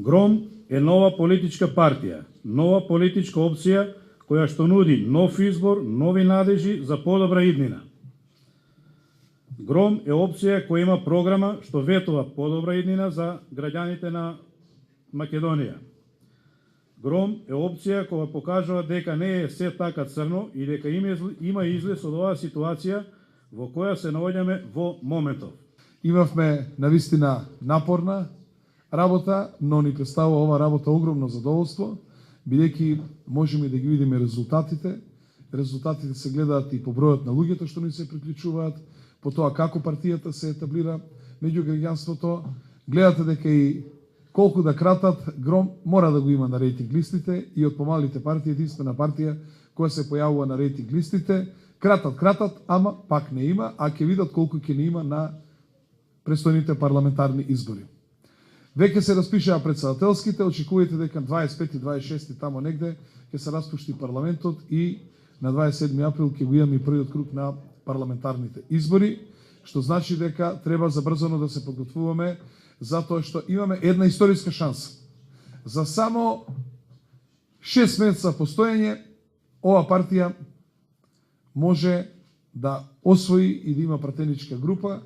Гром е нова политичка партија, нова политичка опција која што нуди нов избор, нови надежи за подобра иднина. Гром е опција која има програма што ветува подобра иднина за граѓаните на Македонија. Гром е опција која покажува дека не е се така црно и дека има излез од оваа ситуација во која се наоѓаме во моментов. Имавме навистина напорна работа, но ни представува ова работа огромно задоволство, бидејќи можеме да ги видиме резултатите. Резултатите се гледаат и по бројот на луѓето што ни се приклучуваат, по тоа како партијата се етаблира меѓу граѓанството. Гледате дека и колку да кратат, Гром мора да го има на рейтинг листите и од помалите партии единствена партија која се појавува на рейтинг листите. Кратат, ама пак не има, а ќе видат колку ќе не има на престојните парламентарни избори. Веќе се распишаа претседателските, очекувајте дека 25 и 26 тамо негде ќе се распушти парламентот и на 27 април ќе го имаме првиот круг на парламентарните избори, што значи дека треба забрзано да се подготвуваме, затоа што имаме една историска шанса. За само 6 месеца постоење, ова партија може да освои и да има пратеничка група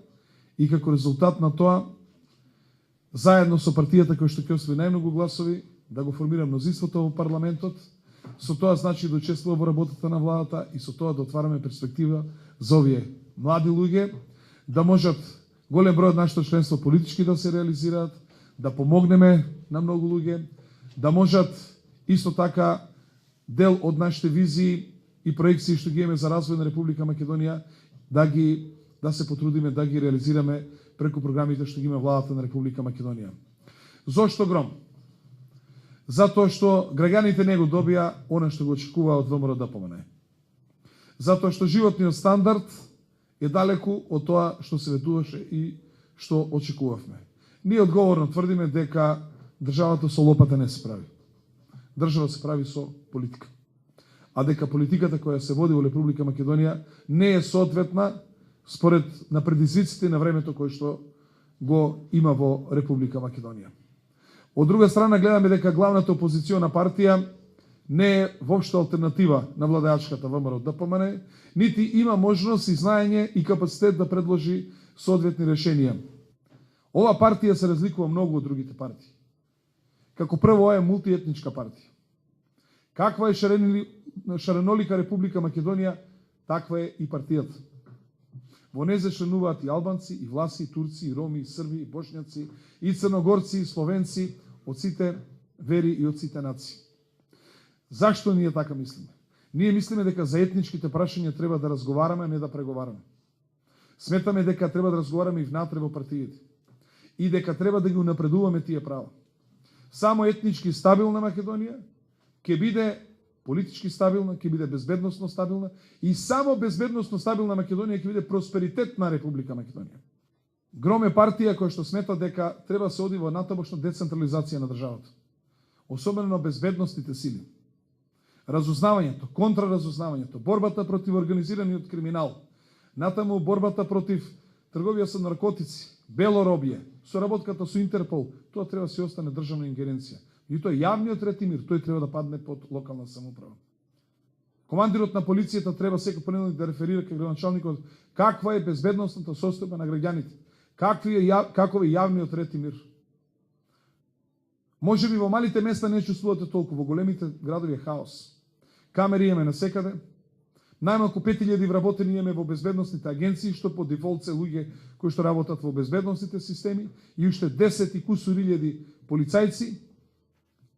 и како резултат на тоа, заедно со партијата која што ќе освои најмногу гласови, да го формира мнозинството во парламентот, со тоа значи да учествува во работата на владата и со тоа да отвараме перспектива за овие млади луѓе, да можат голем број од нашето членство политички да се реализираат, да помогнеме на многу луѓе, да можат исто така дел од нашите визии и проекции што ги имаме за развој на Република Македонија, да се потрудиме да ги реализираме преку програмите што ги има владата на Република Македонија. Зошто Гром? Затоа што граѓаните не го добија она што го очекуваа од ВМРО-ДПМНЕ. Затоа што животниот стандард е далеку од тоа што се ветуваше и што очекувавме. Ние одговорно тврдиме дека државата со лопата не се прави. Држава се прави со политика. А дека политиката која се води во Република Македонија не е соодветна според на предизвиците на времето кој што го има во Република Македонија. Од друга страна гледаме дека главната опозициона партија не е воопшто алтернатива на владеачката ВМРО-ДПМНЕ, нити има можност и знаење и капацитет да предложи соодветни решенија. Ова партија се разликува многу од другите партии. Како прво, ова е мултиетничка партија. Каква е шаренолика Република Македонија, таква е и партијата. Во неј се членуваат и албанци, и власи, и турци, и роми, и срби, и бошњаци, и црногорци, и словенци, од сите вери и од сите нации. Зашто ние така мислиме? Ние мислиме дека за етничките прашања треба да разговараме, а не да преговараме. Сметаме дека треба да разговараме и внатре во партиите. И дека треба да ги унапредуваме тие права. Само етнички стабилна Македонија ќе биде политички стабилна, ќе биде безбедносно стабилна и само безбедносно стабилна Македонија ќе биде просперитет на Република Македонија. Гром е партија која што смета дека треба се оди во натамошна децентрализација на државата. Особено на безбедносните сили. Разузнавањето, контраразузнавањето, борбата против организираниот криминал, натаму борбата против трговија со наркотици, белоробје, соработката со Интерпол, тоа треба да се остане државна ингеренција. И тоа јавниот ред и мир, тој треба да падне под локална самоуправа. Командирот на полицијата треба секој понеделник да реферира кај градоначалникот каква е безбедносната состојба на граѓаните, каков е јавниот ред и мир. Може би во малите места не чувствувате толку, во големите градови е хаос. Камери имаме насекаде, најмалку 5000 вработени имаме во безбедносните агенции, што по дефолт се луѓе кои што работат во безбедносните системи, и уште 10 и кусур илјади полицајци,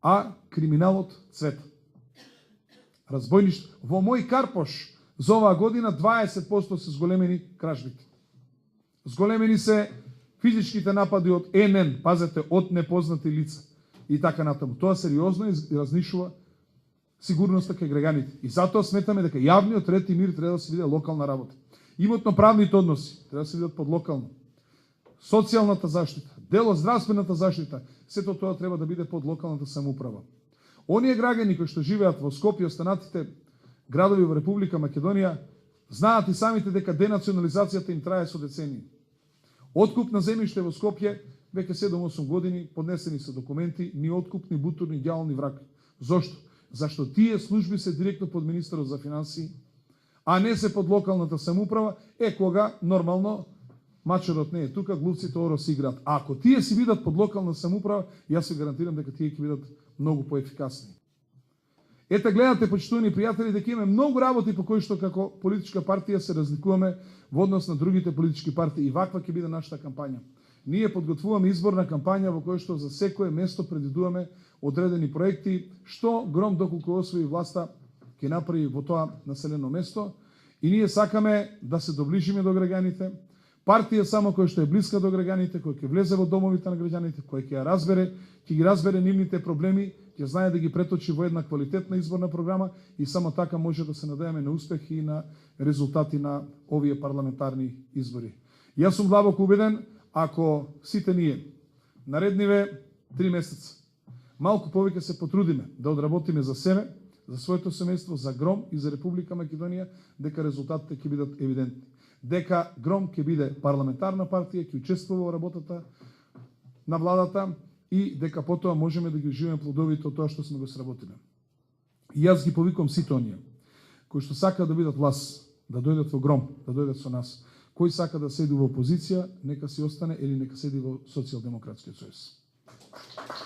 а криминалот цвета. Разбојништво. Во мој Карпош за оваа година 20% се зголемени кражбите. Зголемени се физичките напади од НН, пазете, од непознати лица и така натаму. Тоа сериозно разнишува сигурноста кај граѓаните. И затоа сметаме дека јавниот ред и мир треба да се биде локална работа. Имотно-правните односи треба да се бидат под локално. Социјалната заштита, дело здравствената заштита, сето тоа треба да биде под локалната самоуправа. Оние граѓани кои што живеат во Скопје и останатите градови во Република Македонија знаат и самите дека денационализацијата им трае со децении. Откуп на земјиште во Скопје веќе 7-8 години поднесени се документи, ни откуп, ни бутур, ни ѓавол, ни враг. Зошто? Зашто тие служби се директно под министерот за финансии, а не се под локалната самоуправа, кога нормално мачерот не е тука, глувците оро си играат. А ако тие си бидат под локална самоуправа, јас се гарантирам дека тие ќе бидат многу поефикасни. Ете, гледате, почитувани пријатели, дека имаме многу работи по кои што како политичка партија се разликуваме во однос на другите политички партии и ваква ќе биде нашата кампања. Ние подготвуваме изборна кампања во која што за секое место предвидуваме одредени проекти, што Гром доколку освои власта ќе направи во тоа населено место и ние сакаме да се доближиме до граѓаните. Партија само која што е блиска до граѓаните, која ќе влезе во домовите на граѓаните, која ќе ја разбере, ќе ги разбере нивните проблеми, ќе знае да ги преточи во една квалитетна изборна програма и само така може да се надеваме на успех и на резултати на овие парламентарни избори. Јас сум длабоко убеден, ако сите ние наредниве 3 месеца малку повеќе се потрудиме да одработиме за себе, за своето семејство, за Гром и за Република Македонија, дека резултатите ќе бидат евидентни. Дека Гром ќе биде парламентарна партија, ќе учествува во работата на владата и дека потоа можеме да ги уживаме плодовите од тоа што сме го сработиле. И јас ги повикувам сите оние кои што сакаат да бидат власт, да дојдат во Гром, да дојдат со нас. Кој сака да седи во опозиција, нека си остане или нека седи во Социјалдемократскиот сојуз.